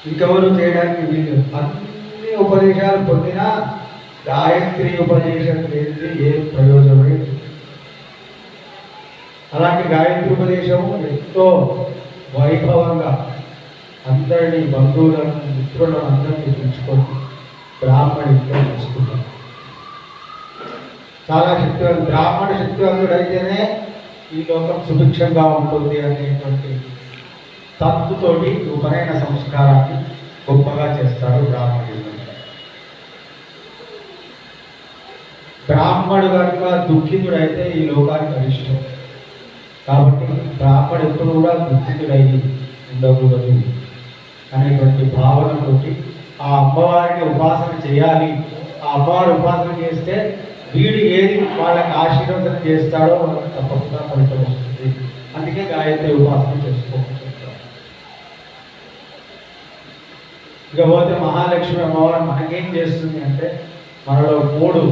ఇంకెవరు చేయడానికి వీలు. అన్ని ఉపదేశాలు పొందినా గాయత్రి ఉపదేశం లేనిది ఏ ప్రయోజనమే. అలాంటి గాయత్రి ఉపదేశము ఎంతో వైభవంగా అందరినీ బంధువులను మిత్రులను అందరినీ పిలుచుకొని బ్రాహ్మణుడితో తీసుకుంటాం. చాలా శక్తివంతుడు, బ్రాహ్మణ శక్తివంతుడైతేనే ఈ లోకం సుభిక్షంగా ఉంటుంది అనేటువంటి తత్తుతోటి ఉపనయన సంస్కారాన్ని గొప్పగా చేస్తారు బ్రాహ్మణుడు. బ్రాహ్మణుడు కనుక దుఃఖితుడైతే ఈ లోకానికి అరిష్టం. కాబట్టి బ్రాహ్మణుడు ఎప్పుడు కూడా దుఃఖితుడై ఉండకూడదు అనేటువంటి భావనతోటి ఆ అమ్మవారిని ఉపాసన చేయాలి. ఆ అమ్మవారి ఉపాసన చేస్తే వీడు ఏది వాళ్ళకి ఆశీర్వదన చేస్తాడో వాళ్ళకి తప్పకుండా ఫలితం వస్తుంది. అందుకే గాయత్రి ఉపాసన చేసుకోవచ్చు. ఇక పోతే మహాలక్ష్మి అమ్మవారు మనకేం చేస్తుంది అంటే, మనలో 3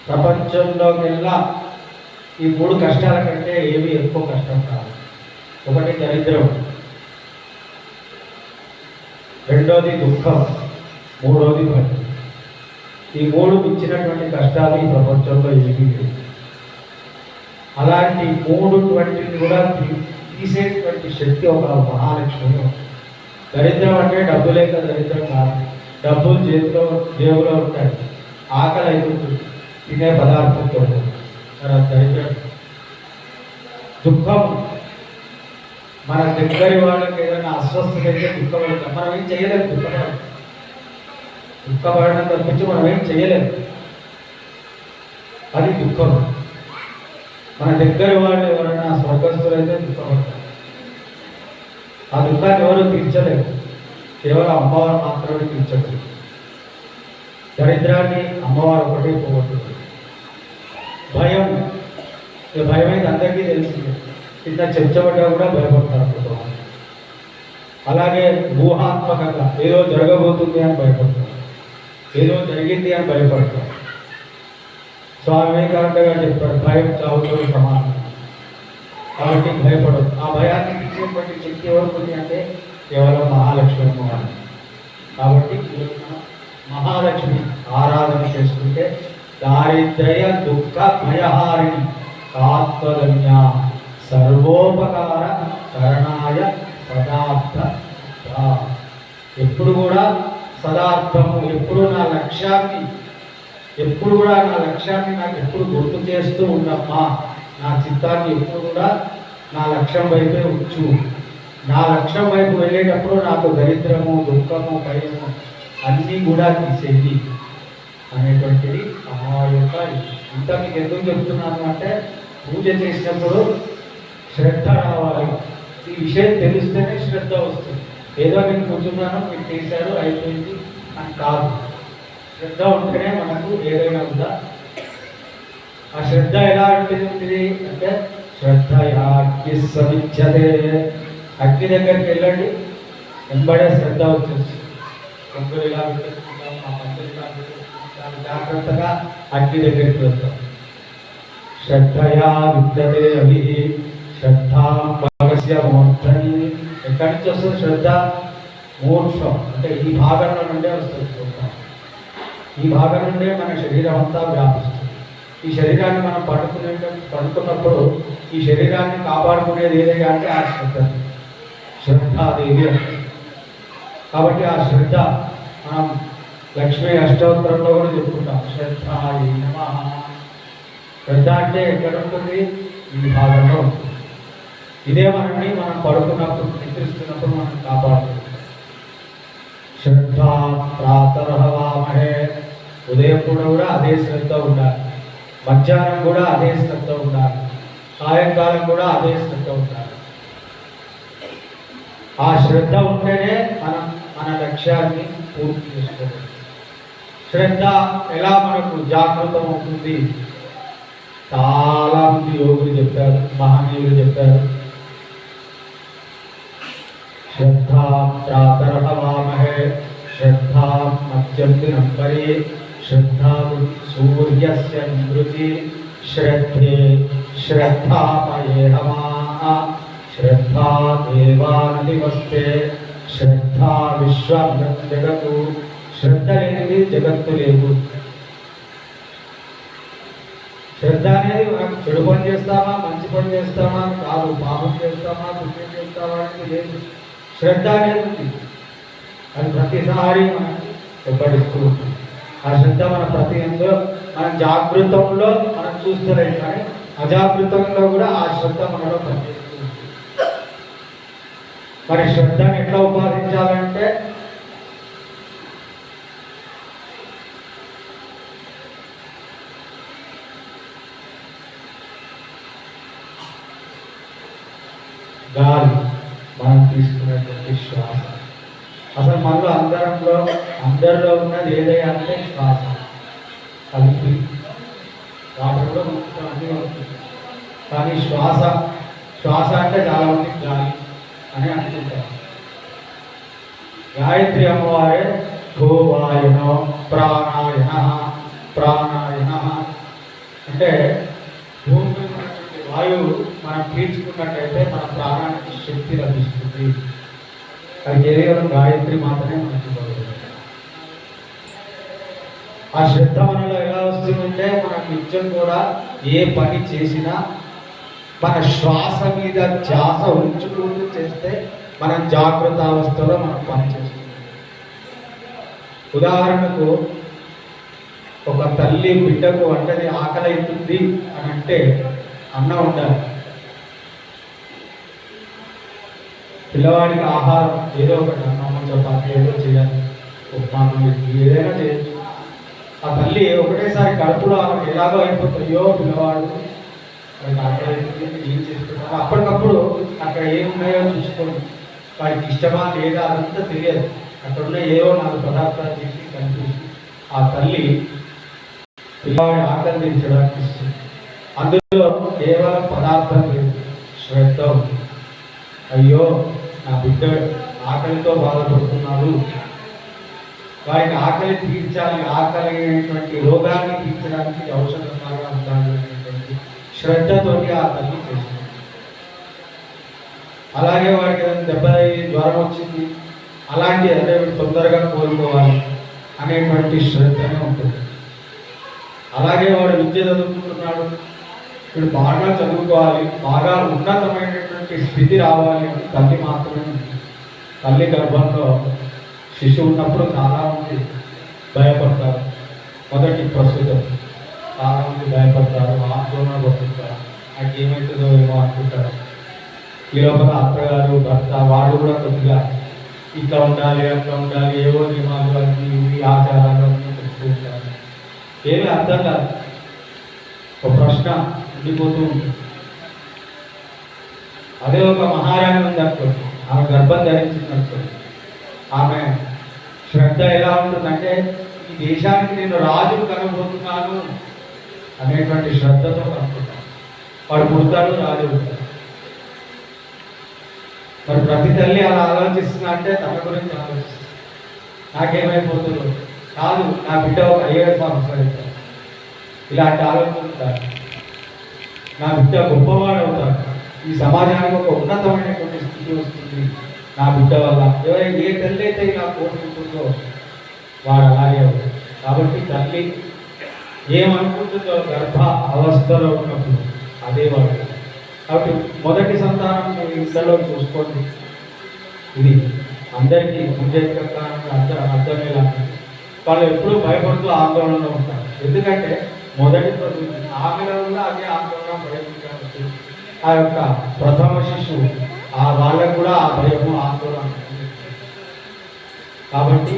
ప్రపంచంలోకెల్లా ఈ 3 కష్టాల కంటే ఏవి ఎక్కువ కష్టం కాదు. ఒకటి దరిద్రం, రెండోది దుఃఖం, మూడోది భక్తి. ఈ 3 ఇచ్చినటువంటి కష్టాలు ఈ ప్రపంచంలో ఏమీ లేవు. అలాంటి 3 కూడా తీసేటువంటి శక్తి ఒక మహాలక్ష్మి. దరిద్రం అంటే డబ్బు లేక దరిద్రం కాదు. డబ్బులు జేబులో ఉంటాయి, ఆకలి అవుతుంది, తినే పదార్థంతో దరిద్రం. దుఃఖం, మన దగ్గరి వాళ్ళకి ఏదైనా అస్వస్థత అయితే దుఃఖపడతాం. మనం ఏం చేయలేము. దుఃఖపడడం తప్పించి మనం ఏం చేయలేము. అది దుఃఖం. మన దగ్గర వాళ్ళు ఎవరైనా స్వర్గస్థులైతే దుఃఖపడతారు. ఆ దుఃఖాన్ని ఎవరు తీర్చలేరు, కేవలం అమ్మవారు మాత్రమే తీర్చలేదు. దరిద్రాన్ని అమ్మవారు ఒకటే పోగొట్టుతుంది. భయం, భయం అయితే అందరికీ తెలిసింది. కింద చెంచబడ్డా కూడా భయపడతారు. అలాగే ఊహాత్మకంగా ఏదో జరగబోతుంది అని భయపడతారు, ఏదో జరిగింది అని భయపడతారు. స్వామి వివేకానంద గారు చెప్పారు, భయం చావుతో సమానం. కాబట్టి భయపడదు. ఆ భయాన్ని తీసేటువంటి శక్తి ఎవరికి ఉంది అంటే కేవలం మహాలక్ష్మి అమ్మవారు. కాబట్టి మహాలక్ష్మి ఆరాధన చేసుకుంటే దారిద్ర్య దుఃఖ భయహారిణి కాత్వగమ్య సర్వోపకార కరణాయ సదార్థ. ఎప్పుడు కూడా సదార్థము, ఎప్పుడు నా లక్ష్యాన్ని నాకు ఎప్పుడు గుర్తు చేస్తూ ఉండమ్మా. నా చిత్తాన్ని ఎప్పుడు కూడా నా లక్ష్యం వైపే ఉంచు. నా లక్ష్యం వైపు వెళ్ళేటప్పుడు నాకు దరిద్రము, దుఃఖము, భయము అన్నీ కూడా తీసేది అనేటువంటిది అమ్మవారి యొక్క. ఇంత మీకు ఎందుకు చెప్తున్నాను అంటే, పూజ చేసినప్పుడు శ్రద్ధ రావాలి. ఈ విషయం తెలిస్తేనే శ్రద్ధ వస్తుంది. ఏదో నేను కూర్చున్నాను, మీరు చేశారు, అయిపోయింది అని కాదు. శ్రద్ధ ఉంటేనే మనకు ఏదైనా ఉందా. ఆ శ్రద్ధ ఎలా ఉంటుంది అంటే, శ్రద్ధయాగ్ని సమిచ్చతే. అగ్ని దగ్గరికి వెళ్ళండి, వెంబడే శ్రద్ధ వచ్చేసి కొందరు ఇలా పెట్టేసుకుంటాం, మా పంతులు ఇలా పెట్టేసుకుంటాం, జాగ్రత్తగా అగ్ని దగ్గరికి వెళ్తాం. శ్రద్ధయా విద్యతే అవి శ్రద్ధాంబగస్య మోక్షని. ఎక్కడి నుంచి వస్తుంది శ్రద్ధ? మోక్షం అంటే ఈ భాగంలో నుండే వస్తుంది. ఈ భాగం నుండే మన శరీరం అంతా వ్యాపిస్తుంది. ఈ శరీరాన్ని మనం పడుకున్నప్పుడు ఈ శరీరాన్ని కాపాడుకునేది ఏదైనా అంటే ఆ శ్రద్ధాదేవి అంటే. కాబట్టి ఆ శ్రద్ధ మనం లక్ష్మీ అష్టోత్తరంలో కూడా చెప్పుకుంటాం, శ్రద్ధాయ నమః. శ్రద్ధ అంటే ఎక్కడ ఉంటుంది? ఈ భాగంలో ఉంటుంది. ఇదే మనం పడుకున్నప్పుడు, నిద్రిస్తున్నప్పుడు మనం కాపాడుతుంది. శ్రద్ధ ప్రాతరహవామహే. ఉదయం కూడా అదే శ్రద్ధ ఉండాలి, మధ్యాహ్నం కూడా అదే శ్రద్ధ ఉండాలి, సాయంకాలం కూడా అదే శ్రద్ధ ఉండాలి. ఆ శ్రద్ధ ఉంటేనే మనం మన లక్ష్యాన్ని పూర్తి చేసుకోవాలి. శ్రద్ధ ఎలా మనకు జాగృతం అవుతుంది? చాలా మంది యోగులు చెప్పారు, మహనీయులు చెప్పారు. శ్రద్ధా ప్రాతరహవామహే శ్రద్ధా మధ్యం దినంబరే శ్రద్ధా సూర్యస్య నివృత్తి శ్రద్ధే శ్రద్ధామయే నమః శ్రద్ధా దేవానది వస్తే శ్రద్ధ విశ్వ జగత్తు. శ్రద్ధ లేనిది జగత్తు లేదు. శ్రద్ధ అనేది మనం చెడు పని చేస్తామా మంచి పని చేస్తామా కాదు, పాపం చేస్తామా పుణ్యం చేస్తామా అనేది లేదు. శ్రద్ధ అనేది ఉంది, అది ప్రతిసారి మనం వెంబడిస్తూ ఉంటుంది. ఆ శ్రద్ధ మన ప్రతి అందులో మన జాగృతంలో మనం చూస్తలే, కానీ అజాగృతంలో కూడా ఆ శ్రద్ధ మనలో పనిచేస్తూ ఉంటుంది. మరి శ్రద్ధను ఎట్లా ఉపాసించాలంటే గాలి, మనం తీసుకునేటువంటి శ్వాస. అసలు మనలో అందరిలో ఉన్నది ఏదైనా అంటే శ్వాస. కలిపి వాటిలో మొత్తం అన్నీ ఉంటుంది. కానీ శ్వాస అంటే చాలా మంది గాలి అని అనుకుంటారు. గాయత్రి అమ్మవారే భూవాయన ప్రాణాయన అంటే భూమి వాయువు మనం పీల్చుకున్నట్టయితే మన ప్రాణానికి శక్తి లభిస్తుంది. అది కేవలం గాయత్రి మాత్రమే మనకి ఇవ్వగలదు. ఆ శ్రద్ధ మనలో ఎలా వస్తుందంటే మన నిత్యం కూడా ఏ పని చేసినా మన శ్వాస మీద ధ్యాస ఉంచుకుంటూ చేస్తే మనం జాగృత అవస్థలో మనం పని చేస్తున్నాం. ఉదాహరణకు ఒక తల్లి బిడ్డకు వంటది ఆకలి అవుతుంది అని అంటే అన్నం ఉండాలి. పిల్లవాడికి ఆహారం ఏదో ఒకటి అన్నం చపాతి ఏదో చేయాలి, ఉప్మా ఏదైనా చేయొచ్చు. ఆ తల్లి ఒకటేసారి కడుపులో ఎలాగో అయిపోతుందో పిల్లవాడు ఏం చేస్తున్నారు అప్పటికప్పుడు అక్కడ ఏమున్నాయో చూసుకోండి. వాడికి ఇష్టమా లేదా అదంతా తెలియదు. అక్కడ ఉన్న ఏవో 4 పదార్థాలు చేసి కనిపించి ఆ తల్లి పిల్లవాడి ఆకలి తీర్చడానికి ఇస్తుంది. అందులో కేవలం పదార్థం లేదు, శ్రద్ధ ఉంది. అయ్యో నా బిడ్డ ఆకలితో బాధపడుతున్నాడు, వారికి ఆకలి తీర్చాలి, ఆకలి అనేటువంటి రోగాన్ని తీర్చడానికి ఔషధంగా ఉండాలి అనేటువంటి శ్రద్ధతోటి ఆ తల్లి చేస్తుంది. అలాగే వాడికి దెబ్బ జ్వరం వచ్చింది, అలాంటి అదే తొందరగా కోలుకోవాలి అనేటువంటి శ్రద్ధనే ఉంటుంది. అలాగే వాడు విద్య చదువుకుంటున్నాడు, వీడు బాగా చదువుకోవాలి, బాగా ఉన్నతమైనటువంటి స్థితి రావాలి అని తల్లి మాత్రమే ఉంది. తల్లి గర్భంలో శిశువు ఉన్నప్పుడు చాలామంది భయపడతారు. మొదటి ప్రస్తుతం చాలామంది భయపడతారు, ఆందోళన పడుతుంటారు, నాకు ఏమవుతుందో ఏమో అనుకుంటారు. ఈ లోపల అత్తగారు భర్త వాళ్ళు కూడా కొద్దిగా ఇట్లా ఉండాలి అట్లా ఉండాలి, ఏవో నియమాలు అన్నీ ఇవి ఆచారాలు అన్నీ చెప్తూ ఉంటారు. ఏమీ అర్థం కాదు, ఒక ప్రశ్న ఉండిపోతూ ఉంటుంది. అదే ఒక మహారాణి ఉంది అనుకోండి, ఆమె గర్భం ధరించింది అనుకోండి, ఆమె శ్రద్ధ ఎలా ఉంటుందంటే ఈ దేశానికి నేను రాజును కనబోతున్నాను అనేటువంటి శ్రద్ధతో కనుక్కుంటాను. వాడు పుడతాడు, రాజు పుడతాడు. మరి ప్రతి తల్లి అలా ఆలోచిస్తున్నా అంటే తన గురించి ఆలోచిస్తుంది. నాకేమైపోతుందో కాదు, నా బిడ్డ ఒక IAS ఆఫీసర్ అవుతాడు, ఇలాంటి ఆలోచన. నా బిడ్డ గొప్పవాడు అవుతాడు, ఈ సమాజానికి ఒక ఉన్నతమైనటువంటి స్థితి వస్తుంది నా బిడ్డ వల్ల. ఏ తల్లి అయితే ఇలా కోరుకుంటుందో వాడు అలాగే అవుతాడు. కాబట్టి తల్లి ఏమనుకుంటుందో గర్భ అవస్థలో ఉన్నప్పుడు అదే వాడు. కాబట్టి మొదటి సంతానం మీరు ఇంట్లో చూసుకోండి. ఇది అందరికీ ఉద్యోగంగా అర్థమయ్యేలా. వాళ్ళు ఎప్పుడూ భయపడుతూ ఆందోళనలో ఉంటారు. ఎందుకంటే మొదటి ఆమెలో కూడా అదే ఆందోళన భయపడుతూ ఆ యొక్క ప్రథమ శిశువు ఆ వాళ్ళకు కూడా ఆ భయము ఆందోళన. కాబట్టి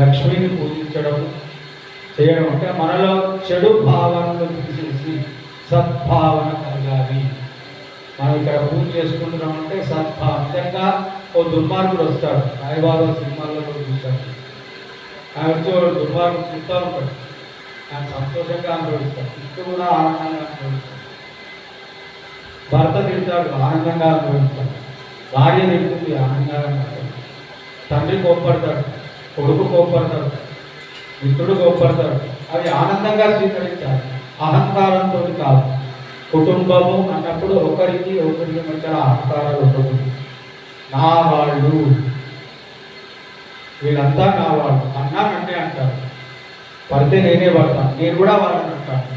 లక్ష్మిని పూజించడం చేయడం అంటే మనలో చెడు భావనలు తీసేసి సద్భావన కలగాలి. మనం ఇక్కడ పూజ చేసుకుంటున్నామంటే సద్భావం. నిజంగా ఓ దుర్మార్గుడు వస్తాడు, సాయిబాబా సినిమాల్లో చూశాడు. ఆయన వచ్చి ఒక దుర్మార్గుడు తింటూ ఉంటాడు, ఆయన సంతోషంగా అనుభవిస్తాడు, తిట్టు కూడా ఆనందంగా అనుభవిస్తాడు. భర్త తింటాడు, ఆనందంగా అనుభవిస్తాడు. భార్య తింటుంది, ఆనందంగా అనుభవిస్తాడు. తండ్రి కోప్పడతాడు, కొడుకు కోప్పడతాడు, మిత్రుడు కోప్పడతాడు. అవి ఆనందంగా స్వీకరించాలి, అహంకారంతో కాదు. కుటుంబము అన్నప్పుడు ఒకరికి మధ్య అహంకారాలు ఉండదు. నా వాళ్ళు, వీళ్ళంతా నా వాళ్ళు, అన్నా నన్నే అంటారు, పడితే నేనే పడతాను, నేను కూడా వాళ్ళని అంటాను.